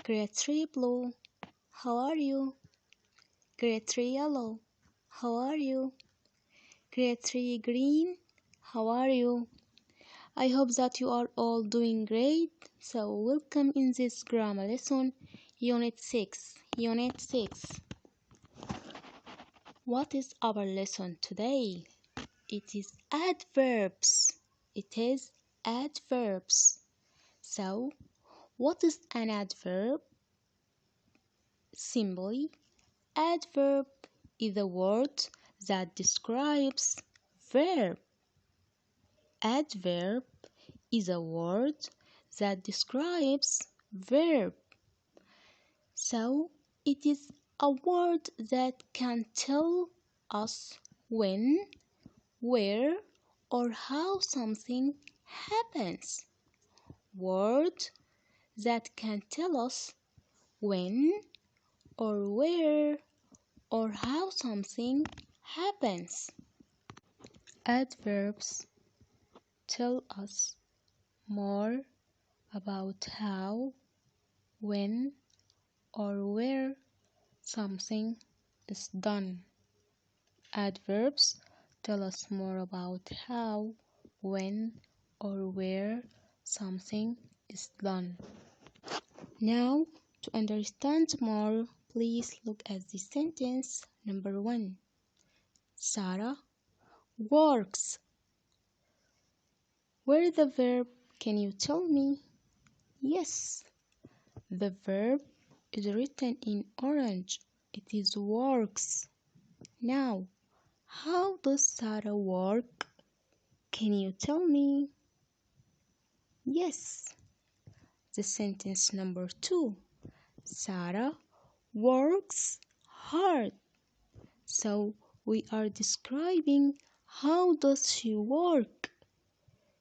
Grade 3 blue, how are you? Grade 3 yellow, how are you? Grade 3 green, how are you? I hope that you are all doing great. So welcome in this grammar lesson, Unit 6. Unit 6. What is our lesson today? It is adverbs. It is adverbs. So, what is an adverb? Simply, adverb is a word that describes verb. Adverb is a word that describes verb. So, it is a word that can tell us when, where, or how something happens. Word that can tell us when or where or how something happens. Adverbs tell us more about how, when, or where something is done. Adverbs tell us more about how, when, or where something is done. Now, to understand more, please look at the sentence number 1. Sarah works. Where is the verb? Can you tell me? Yes, the verb is written in orange. It is works. Now, how does Sarah work? Can you tell me? Yes. The sentence number 2. Sarah works hard. So we are describing how does she work.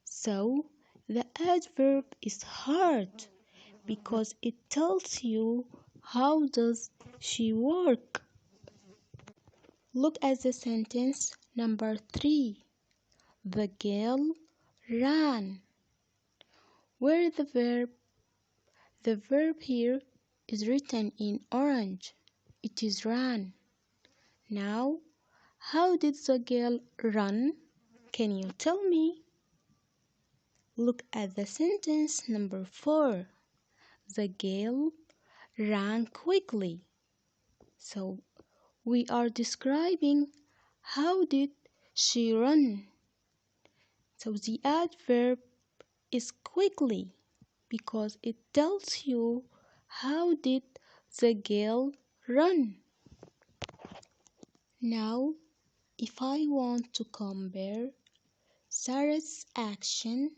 So the adverb is hard because it tells you how does she work. Look at the sentence number 3. The girl ran. Where is the verb? The verb here is written in orange. It is ran. Now, how did the girl run? Can you tell me? Look at the sentence number 4. The girl ran quickly. So, we are describing how did she run. So, the adverb is quickly because it tells you how did the girl run. Now, if I want to compare Sarah's action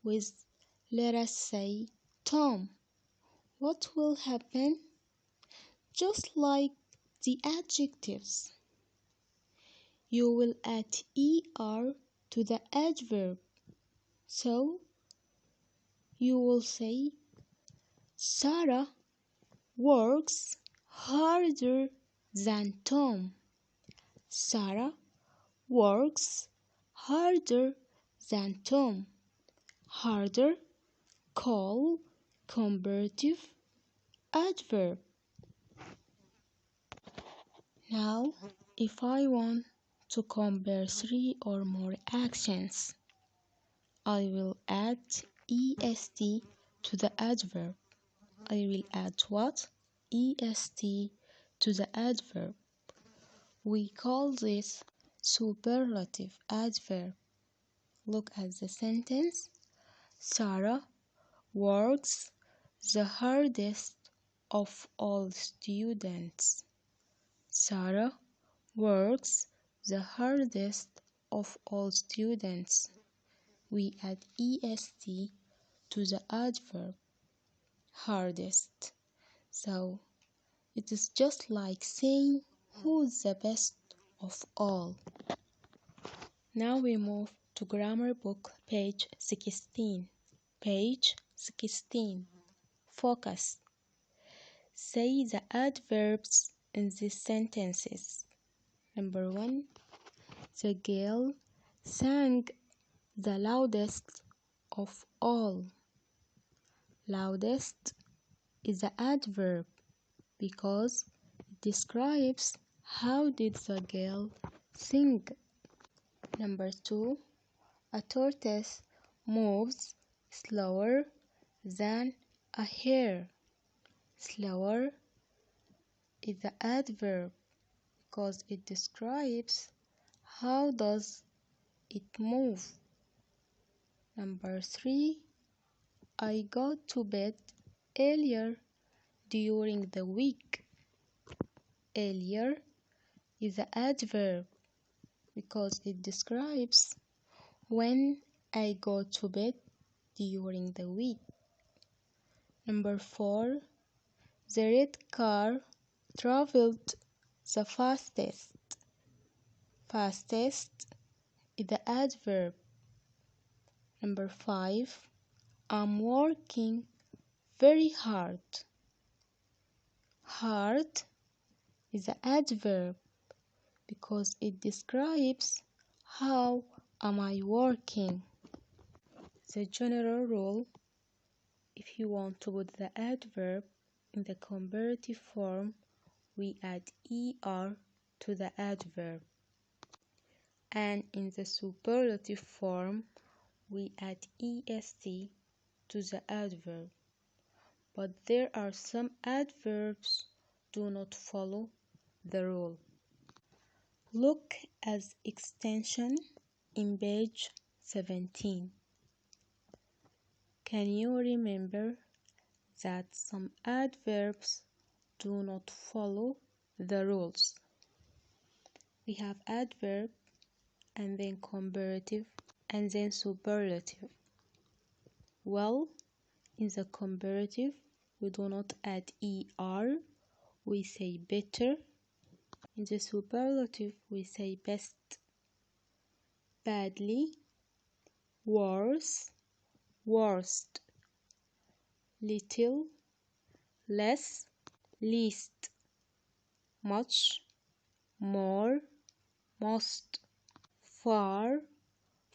with, let us say, Tom, what will happen? Just like the adjectives, you will add er to the adverb. So, you will say, Sarah works harder than Tom. Sarah works harder than Tom. Harder, call, comparative adverb. Now, if I want to compare 3 or more actions, I will add est to the adverb. I will add what? Est to the adverb. We call this superlative adverb. Look at the sentence. Sarah works the hardest of all students. Sarah works the hardest of all students. We add est to the adverb hardest. So it is just like saying who's the best of all. Now we move to grammar book page 16. Page 16. Focus. Say the adverbs in these sentences. Number 1. The girl sang the loudest of all. Loudest, is the adverb because it describes how did the girl sing. Number 2, a tortoise moves slower than a hare. Slower is the adverb because it describes how does it move. Number 3, I go to bed earlier during the week. Earlier is the adverb because it describes when I go to bed during the week. Number 4, the red car traveled the fastest. Fastest is the adverb. Number 5, I'm working very hard. Hard is the adverb because it describes how am I working. The general rule: if you want to put the adverb in the comparative form, we add er to the adverb, and in the superlative form we add est to the adverb. But there are some adverbs do not follow the rule. Look as extension in page 17. Can you remember that some adverbs do not follow the rules? We have adverb and then comparative and then superlative. Well, in the comparative we do not add er, we say better. In the superlative we say best, badly, worse, worst, little, less, least, much, more, most, far,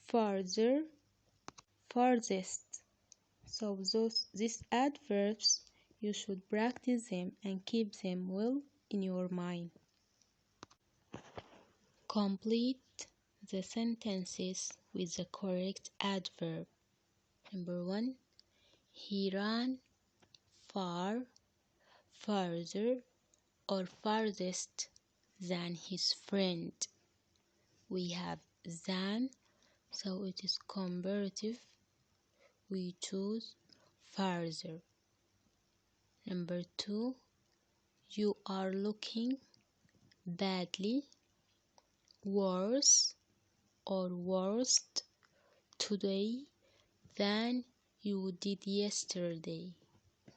farther, farthest. So these adverbs, you should practice them and keep them well in your mind. Complete the sentences with the correct adverb. Number 1, he ran far, farther, or farthest than his friend. We have than, so it is comparative. We choose farther. Number 2, you are looking badly, worse or worst today than you did yesterday.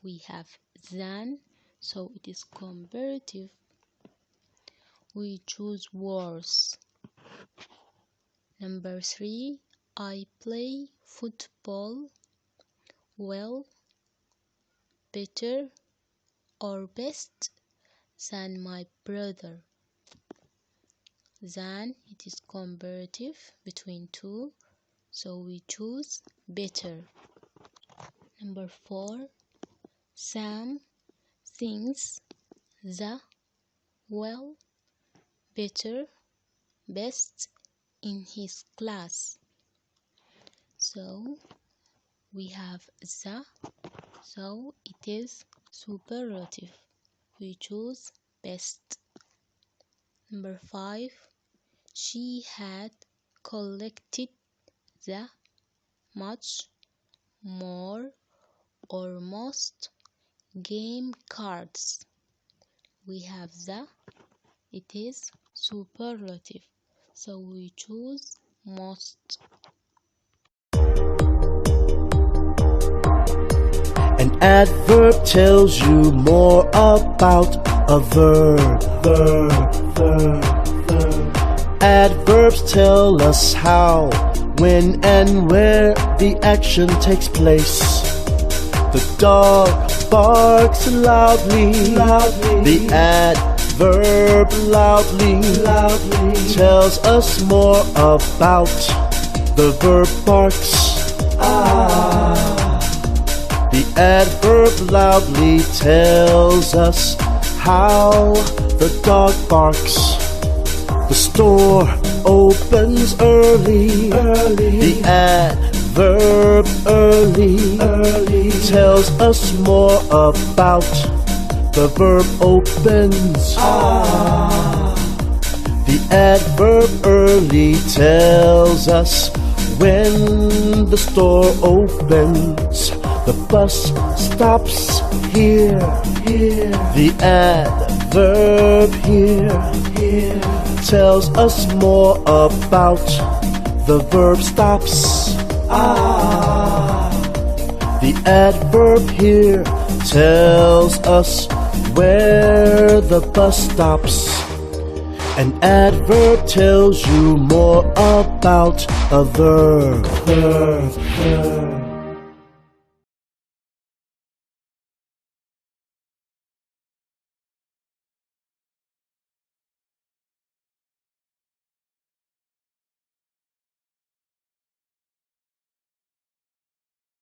We have than, so it is comparative. We choose worse. Number 3, I play football well, better, or best than my brother. Than, it is comparative between two, so we choose better. Number 4, Sam thinks the well, better, best in his class. So we have the, so it is superlative. We choose best. Number 5, she had collected the much, more, or most game cards. We have the, it is superlative, so we choose most. An adverb tells you more about a verb. Adverbs tell us how, when, and where the action takes place. The dog barks loudly. The adverb loudly tells us more about the verb barks. The adverb loudly tells us how the dog barks. The store opens early. The adverb early tells us more about the verb opens. The adverb early tells us when the store opens. The bus stops here. The adverb here tells us more about the verb stops. The adverb here tells us where the bus stops. An adverb tells you more about a verb.